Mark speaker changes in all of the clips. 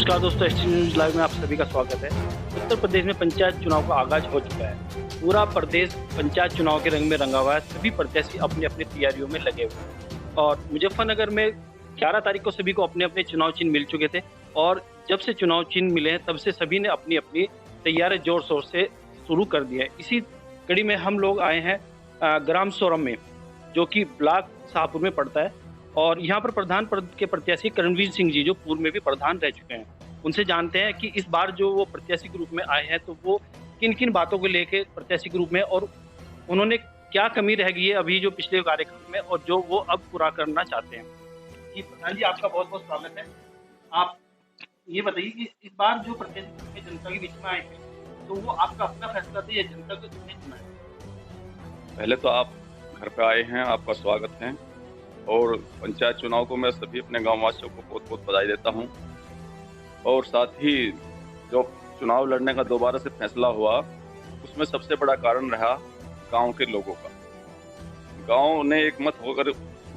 Speaker 1: नमस्कार दोस्तों, ST news live में आप सभी का स्वागत है। उत्तर प्रदेश में पंचायत चुनाव का आगाज हो चुका है। पूरा प्रदेश पंचायत चुनाव के रंग में रंगा हुआ है। सभी प्रत्याशी अपनी अपनी तैयारियों में लगे हुए हैं और मुजफ्फरनगर में 11 तारीख को सभी को अपने अपने चुनाव चिन्ह मिल चुके थे और जब से चुनाव चिन्ह मिले हैं तब से सभी ने अपनी अपनी तैयारी जोर शोर से शुरू कर दी है। इसी कड़ी में हम लोग आए हैं ग्राम सोरम में, जो कि ब्लॉक शाहपुर में पड़ता है और यहाँ पर प्रधान पद के प्रत्याशी करणवीर सिंह जी, जो पूर्व में भी प्रधान रह चुके हैं, उनसे जानते हैं कि इस बार जो वो प्रत्याशी के रूप में आए हैं तो वो किन किन बातों को लेके प्रत्याशी के रूप में और उन्होंने क्या कमी रह गई है अभी जो पिछले कार्यकाल में और जो वो अब पूरा करना चाहते हैं। जी प्रधान जी, आपका बहुत बहुत स्वागत है। आप ये बताइए कि इस बार जो प्रत्याशी जनता के बीच में आए थे तो वो आपका अपना फैसला था या जनता को किसने चुना है?
Speaker 2: पहले तो आप घर पे आए हैं, आपका स्वागत है। और पंचायत चुनाव को मैं सभी अपने गाँव वासियों को बहुत बहुत बधाई देता हूं। और साथ ही जो चुनाव लड़ने का दोबारा से फैसला हुआ, उसमें सबसे बड़ा कारण रहा गांव के लोगों का। गांव ने एक मत होकर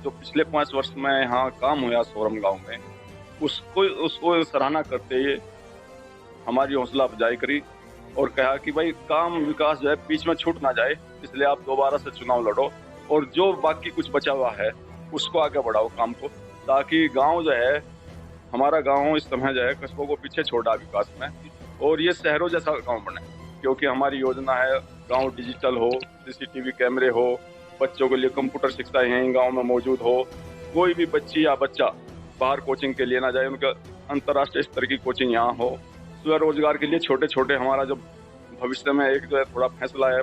Speaker 2: जो पिछले 5 वर्ष में यहाँ काम हुआ सोरम गांव में, उसको सराहना करते हुए हमारी हौसला अफजाई करी और कहा कि भाई काम विकास जो है बीच में छूट ना जाए, इसलिए आप दोबारा से चुनाव लड़ो और जो बाकी कुछ बचा हुआ है उसको आगे बढ़ाओ काम को, ताकि गांव जो है, हमारा गांव इस समय जो है कस्बों को पीछे छोड़ा विकास में और ये शहरों जैसा गांव बने। क्योंकि हमारी योजना है गांव डिजिटल हो, सीसीटीवी कैमरे हो, बच्चों के लिए कंप्यूटर शिक्षा यहीं गांव में मौजूद हो, कोई भी बच्ची या बच्चा बाहर कोचिंग के लिए ना जाए, उनका अंतर्राष्ट्रीय स्तर की कोचिंग यहाँ हो। स्वरोजगार के लिए छोटे छोटे हमारा जो भविष्य में एक जो है थोड़ा फैसला है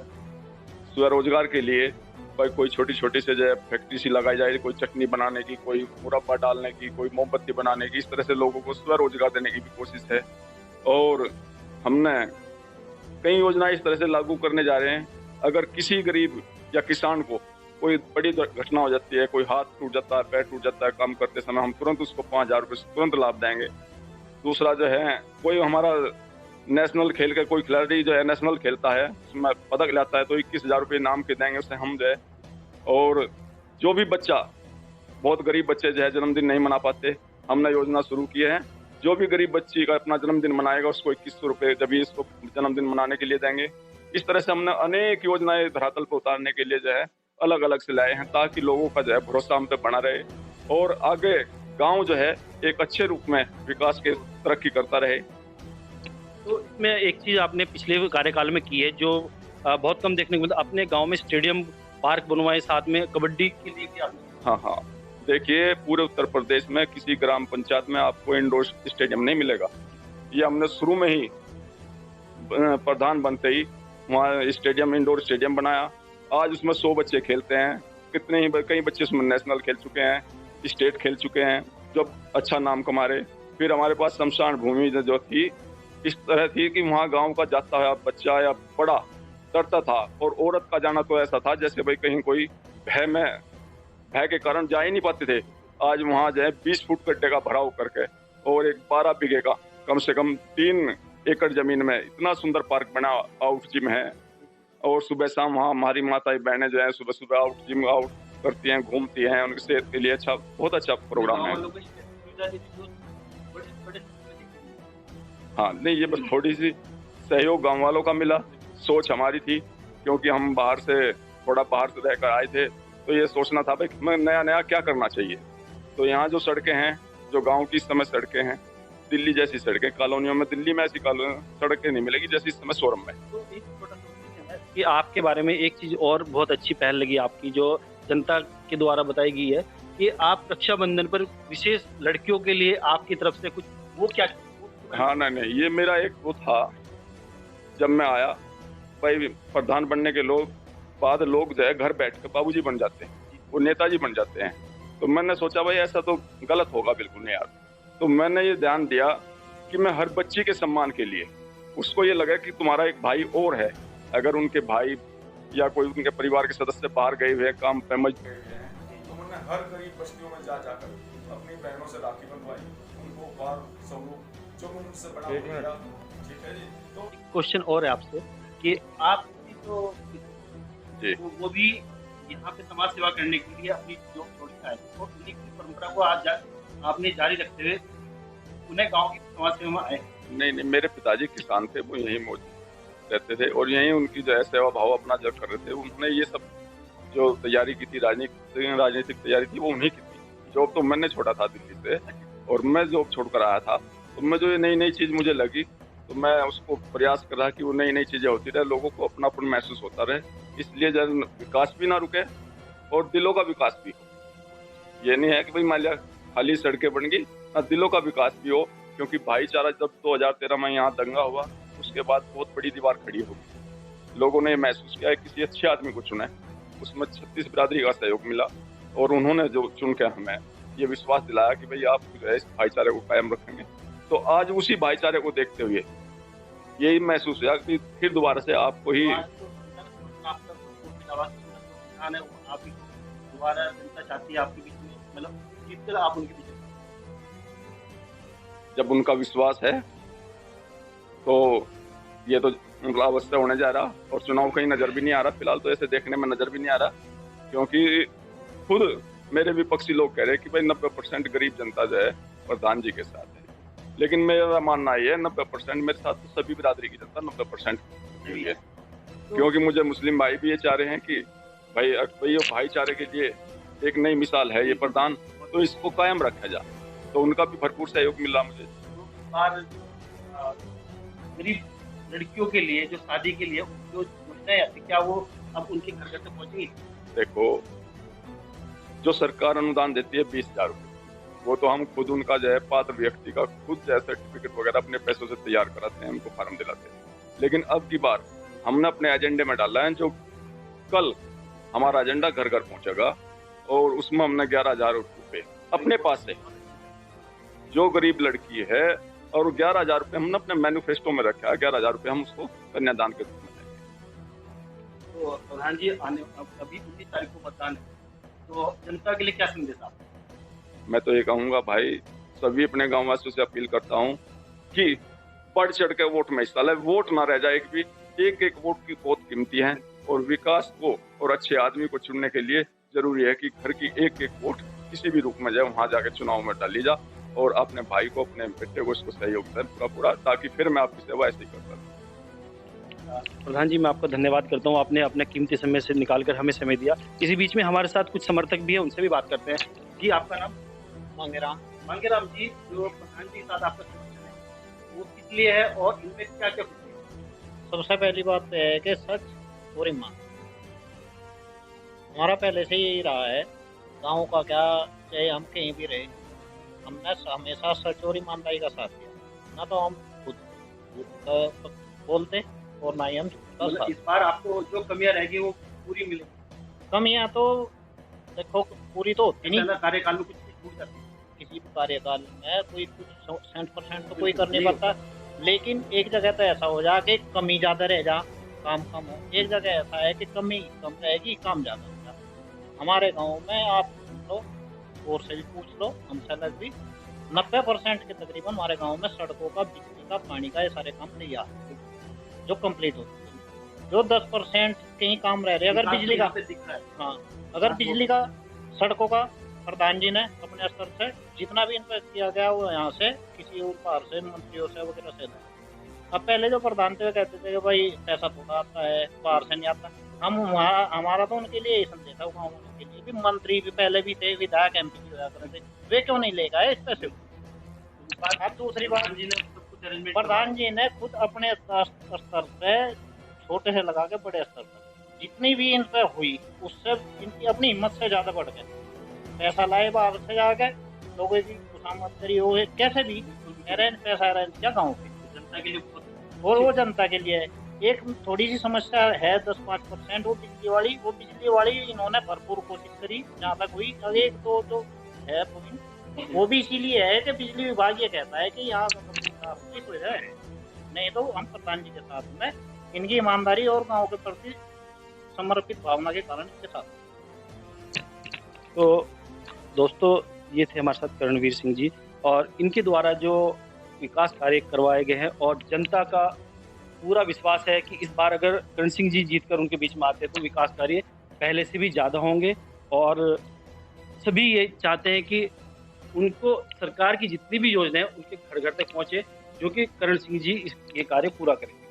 Speaker 2: स्वरोजगार के लिए, भाई कोई छोटी छोटी से जो है फैक्ट्री सी लगाई जाए, कोई चटनी बनाने की, कोई मुरब्बा डालने की, कोई मोमबत्ती बनाने की, इस तरह से लोगों को स्वरोजगार देने की भी कोशिश है। और हमने कई योजनाएं इस तरह से लागू करने जा रहे हैं। अगर किसी गरीब या किसान को कोई बड़ी घटना हो जाती है, कोई हाथ टूट जाता है, पैर टूट जाता है काम करते समय, हम तुरंत उसको 5,000 रुपये तुरंत लाभ देंगे। दूसरा जो है, कोई हमारा नेशनल खेल का कोई खिलाड़ी जो है नेशनल खेलता है, उसमें पदक लाता है, तो 21,000 रुपये इनाम के देंगे उसे हम जो है। और जो भी बच्चा, बहुत गरीब बच्चे जो है जन्मदिन नहीं मना पाते, हमने योजना शुरू की है, जो भी गरीब बच्ची का अपना जन्मदिन मनाएगा उसको 2100 रुपये जब इसको जन्मदिन मनाने के लिए देंगे। इस तरह से हमने अनेक योजनाएं धरातल पर उतारने के लिए जो है अलग अलग से लाए हैं, ताकि लोगों का जो है भरोसा हम पे बना रहे और आगे गाँव जो है एक अच्छे रूप में विकास के तरक्की करता रहे।
Speaker 1: तो इसमें एक चीज़ आपने पिछले कार्यकाल में की है जो बहुत कम देखने को मिलता, अपने गांव में स्टेडियम पार्क बनवाए, साथ में कबड्डी के लिए भी आपने।
Speaker 2: हाँ, देखिए पूरे उत्तर प्रदेश में किसी ग्राम पंचायत में आपको इंडोर स्टेडियम नहीं मिलेगा। ये हमने शुरू में ही प्रधान बनते ही वहाँ स्टेडियम, इंडोर स्टेडियम बनाया। आज उसमें 100 बच्चे खेलते हैं, कितने ही कई बच्चे उसमें नेशनल खेल चुके हैं, स्टेट खेल चुके हैं, जो अच्छा नाम कमा रहे। फिर हमारे पास शमशान भूमि जो थी, इस तरह थी कि वहाँ गांव का जाता है बच्चा या बड़ा डरता था, और औरत का जाना तो ऐसा था जैसे भाई कहीं कोई भय के कारण जा ही नहीं पाते थे। आज वहाँ जो है 20 फुट गड्ढे का भराव करके और एक 12 बीघे का कम से कम 3 एकड़ जमीन में इतना सुंदर पार्क बना, आउट जिम है। और सुबह शाम वहाँ हमारी माताएं बहनें जो है सुबह सुबह आउट जिम आउट करती हैं, घूमती हैं, उनकी सेहत के लिए अच्छा, बहुत अच्छा प्रोग्राम है। हाँ, नहीं, ये बस थोड़ी सी सहयोग गांव वालों का मिला, सोच हमारी थी, क्योंकि हम बाहर से रहकर आए थे, तो ये सोचना था भाई हमें नया नया क्या करना चाहिए। तो यहाँ जो सड़कें हैं, जो गांव की इस समय सड़कें हैं, दिल्ली जैसी सड़कें, कॉलोनियों में दिल्ली में ऐसी सड़कें नहीं मिलेगी जैसी इस समय सोरम में।
Speaker 1: तो एक छोटा सा कि आपके बारे में एक चीज़ और बहुत अच्छी पहल लगी आपकी, जो जनता के द्वारा बताई गई है कि आप रक्षाबंधन पर विशेष लड़कियों के लिए आपकी तरफ से कुछ, वो क्या?
Speaker 2: हाँ, नहीं, ये मेरा एक वो था, जब मैं आया भाई प्रधान बनने के बाद लोग जो है घर बैठ के बाबूजी बन जाते हैं, वो नेताजी बन जाते हैं। तो मैंने सोचा भाई ऐसा तो गलत होगा बिल्कुल नहीं यार। तो मैंने ये ध्यान दिया कि मैं हर बच्ची के सम्मान के लिए, उसको ये लगा कि तुम्हारा एक भाई और है, अगर उनके भाई या कोई उनके परिवार के सदस्य बाहर गए हुए काम पे मजबूर हैं, तो मैंने हर गरीब बस्तियों में जाकर अपनी बहनों से राखी बंधवाई, उनको बाहर स्वरूप जो उनसे बड़ा हो गया। ठीक है जी। तो
Speaker 1: क्वेश्चन और है आपसे कि आप तो वो भी यहाँ पे समाज सेवा करने के लिए अपनी जॉब छोड़ के आए और उन्हीं की परंपरा को आज आपने जारी रखते हुए उन्हें गाँव की समाज सेवा में आए?
Speaker 2: नहीं, नहीं, मेरे पिताजी किसान थे, वो यहीं मौजूद रहते थे और यहीं उनकी जो है सेवा भाव अपना जो कर रहे थे। उन्होंने ये सब जो तैयारी की थी, राजनीतिक तैयारी थी, वो उन्हीं की थी। जॉब तो मैंने छोड़ा था दिल्ली से और मैं जॉब छोड़कर आया था, तो मैं जो ये नई-नई चीज़ मुझे लगी, तो मैं उसको प्रयास कर रहा कि वो नई-नई चीज़ें होती रहे, लोगों को अपनापन महसूस होता रहे। इसलिए जन विकास भी ना रुके और दिलों का विकास भी हो। ये नहीं है कि भई मान लिया खाली सड़कें बन गई, दिलों का विकास भी हो, क्योंकि भाईचारा जब 2013 में यहाँ दंगा हुआ, उसके बाद बहुत बड़ी दीवार खड़ी हो गई। लोगों ने महसूस किया है किसी अच्छे आदमी को चुना है, उसमें 36 बिरादरी का सहयोग मिला और उन्होंने जो चुन के हमें ये विश्वास दिलाया कि भई आप जो है इस भाईचारे को कायम रखेंगे। तो आज उसी भाईचारे को देखते हुए यही महसूस हुआ कि फिर दोबारा से आपको ही
Speaker 1: दोबारा जनता चाहती है आपके बीच में, मतलब जीत कर आप उनके बीच में।
Speaker 2: जब उनका विश्वास है तो ये तो मतलब अवश्य होने जा रहा और चुनाव कहीं नजर भी नहीं आ रहा। फिलहाल तो ऐसे देखने में नजर भी नहीं आ रहा, क्योंकि खुद मेरे विपक्षी लोग कह रहे हैं कि भाई 90% गरीब जनता जो है प्रधान जी के साथ है। लेकिन मेरा मानना ये है 90% मेरे साथ तो सभी बिरादरी की जनता 90% है, क्योंकि मुझे मुस्लिम भाई भी ये चाह रहे हैं कि भाई ये भाईचारे के लिए एक नई मिसाल है ये प्रधान, तो इसको कायम रखा जाए। तो उनका भी भरपूर सहयोग मिला मुझे।
Speaker 1: गरीब लड़कियों के लिए जो शादी के लिए जो योजनाएं आती, क्या वो अब उनके घर घर तक पहुंचेगी?
Speaker 2: देखो, जो सरकार अनुदान देती है 20,000 रुपये, वो तो हम खुद उनका जो है पात्र व्यक्ति का खुद जो है सर्टिफिकेट वगैरह अपने पैसों से तैयार कराते हैं, उनको फार्म दिलाते हैं। लेकिन अब की बार हमने अपने एजेंडे में डाला है, जो कल हमारा एजेंडा घर घर पहुंचेगा और उसमें हमने 11,000 रुपये अपने पास से जो गरीब लड़की है, और 11,000 रुपये हमने अपने मैनिफेस्टो में रखा है। 11,000 रुपये हम उसको कन्यादान के रूप में देंगे।
Speaker 1: तो प्रधान जी अभी 19 तारीख को मतदान है, तो जनता के लिए क्या संदेश आप?
Speaker 2: मैं तो ये कहूँगा भाई, सभी अपने गाँव वासियों से अपील करता हूँ कि बढ़ चढ़ के वोट में हिस्सा ले। वोट ना रह जाए एक भी, एक वोट की बहुत कीमती है और विकास को और अच्छे आदमी को चुनने के लिए जरूरी है कि घर की एक वोट किसी भी रूप में जाए, वहाँ जाके चुनाव में डाली जा और अपने भाई को, अपने बेटे को इसको सहयोग दें पूरा, ताकि फिर मैं आपकी सेवा ऐसे ही कर सकूँ।
Speaker 1: प्रधान जी, मैं आपका धन्यवाद करता हूँ, आपने अपने कीमती समय से निकालकर हमें समय दिया। इसी बीच में हमारे साथ कुछ समर्थक भी हैं, उनसे भी बात करते हैं। जी, आपका नाम? मांगेराम जी, जो प्रधान जी के साथ आपका समर्थन है वो किस लिए है और इनमें क्या क्या कुछ है?
Speaker 3: सबसे पहली बात तो है कि सच और ईमान हमारा पहले से यही रहा है। गाँव का क्या, चाहे हम कहीं भी रहे, हमने हमेशा सच और ईमानदारी का साथ दिया। ना तो हम खुद बोलते और ना ही हम
Speaker 1: मतलब इस बार आपको जो कमियां रहेगी वो पूरी मिलेगी?
Speaker 3: कमियां तो देखो पूरी तो होती नहीं,
Speaker 1: कार्यकाल में कुछ छूट जाती है।
Speaker 3: किसी भी कार्यकाल में कोई कुछ 100% तो कोई कर नहीं पाता, लेकिन एक जगह तो ऐसा हो जा कि कमी ज़्यादा रह जा, काम कम हो। एक जगह ऐसा है कि कमी कम रहेगी, काम ज़्यादा हो जा। हमारे गाँव में आप लो और से भी पूछ लो, हमसे अलग भी 90% के तकरीबन हमारे गांव में सड़कों का, बिजली का, पानी का, ये सारे काम तैयार है जो कंप्लीट होते हैं। जो 10% कहीं काम रह रहे, अगर बिजली का, हाँ, अगर बिजली का, सड़कों का प्रधान जी ने अपने स्तर से जितना भी इन्वेस्ट किया गया वो यहाँ से किसी और बाहर से, मंत्रियों से वगैरह से। अब पहले जो प्रधान थे वो कहते थे कि भाई पैसा थोड़ा आता है, बाहर से नहीं आता। हम हमारा तो उनके लिए ही संदेश है, गाँव के लिए भी। मंत्री भी पहले भी थे, विधायक MP होया करते थे, वे क्यों नहीं ले गए इस पैसे को? अब दूसरी बात, प्रधान जी ने खुद अपने स्तर से छोटे से लगा के बड़े स्तर तक जितनी भी इन पे हुई, उससे इनकी अपनी हिम्मत से ज्यादा बढ़ गए। पैसा लाए बाहर से जाके, लोगों की खुशामद करी हो, कैसे भी पैसा अरेंज किया गाँव के जनता के लिए, और वो जनता के लिए एक थोड़ी सी समस्या है 10-5% वो बिजली वाली इन्होंने भरपूर कोशिश करी, जहाँ तक हुई। एक दो जो है वो भी इसीलिए है कि बिजली विभाग ये कहता है कि यहाँ सुविधा है, नहीं तो हम प्रधान जी के साथ में इनकी ईमानदारी और गाँव के प्रति समर्पित भावना के कारण इनके साथ।
Speaker 1: तो दोस्तों, ये थे हमारे साथ करणवीर सिंह जी, और इनके द्वारा जो विकास कार्य करवाए गए हैं और जनता का पूरा विश्वास है कि इस बार अगर करण सिंह जी जीतकर उनके बीच में आते हैं तो विकास कार्य पहले से भी ज़्यादा होंगे। और सभी ये चाहते हैं कि उनको सरकार की जितनी भी योजनाएं उनके घर घर तक पहुंचे, जो कि करण सिंह जी ये कार्य पूरा करें।